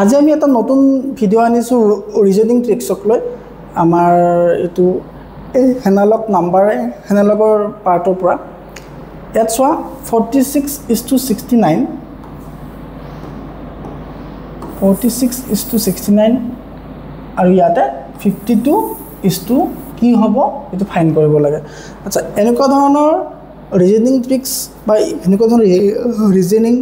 আজি আমি এটা নতুন ভিডিও আনিছোঁ ৰিজনিং ট্ৰিক্সক লৈ আমাৰ এইটো হেনালগ নাম্বাৰে হেনালগৰ পাৰ্টৰ পৰা ইয়াত চোৱা 46:69 আৰু ইয়াতে 52 কি হ'ব এইটো ফাইন কৰিব লাগে আচ্ছা এনেকুৱা ধৰণৰ ৰিজনিং ট্ৰিক্স বা এনেকুৱা ধৰণৰ ৰিজনিং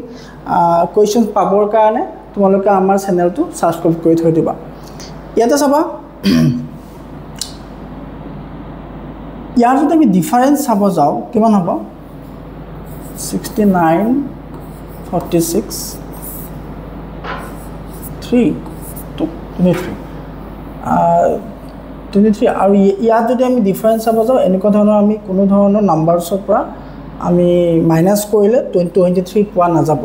কুৱেশ্যন পাবৰ কাৰণে তোমালোকে আমাৰ চেনেলটো সাবস্ক্ৰাইব কৰি থৈ দিবা ইয়াতে চাবা ইয়াৰ যদি আমি ডিফাৰেন্স চাব যাওঁ কিমান হ'ব 69 46 3 23 আৰু ইয়াত যদি আমি ডিফাৰেন্স চাব যাওঁ এনেকুৱা ধৰণৰ আমি কোনো ধৰণৰ নাম্বাৰছৰ পৰা আমি মাইনাছ কৰিলে 23 পোৱা নাযাব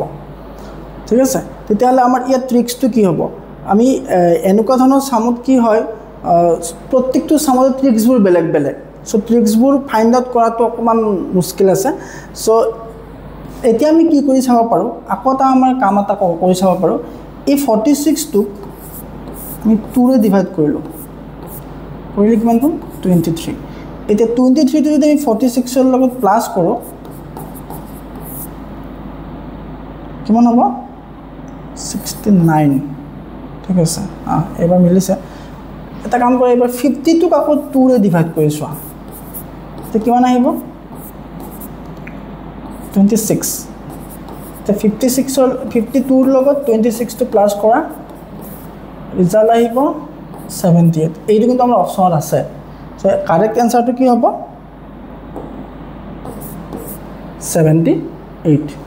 ঠিক আছে তেতিয়াহ'লে আমাৰ ইয়াত ট্ৰিক্সটো কি হ'ব আমি এনেকুৱা ধৰণৰ সামত কি হয় প্ৰত্যেকটো সামত ট্ৰিক্সবোৰ বেলেগ বেলেগ সো ট্ৰিক্সবোৰ ফাইন্ড আউট কৰাটো অকমান মুশকিল আছে সো এতিয়া আমি কি কৰি চাব পাৰো আকটা আমাৰ কাম এটা কৰি চাব পাৰো এই 46 টো আমি 2 ৰে ডিভাইড কৰিলো কিমান পাম 23 এতিয়া 23 টো যদি আমি 46 ৰ লগত প্লাস কৰো কিমান হ'ব 69 ঠিক আছে এবাৰ মিলিছে এটা কাম কৰা এবাৰ 50 টো আকৌ 2 ৰে ডিভাইড কৰি চোৱা তে কিমান আহিব 26 তে 56 ৰ 52 ৰ লগত 26 টো প্লাস কৰা ৰিজাল্ট আহিব 78 এইটো কিন্তু আমাৰ অপচনত আছে সো কাৰেক্ট আনসাৰটো কি হ'ব 78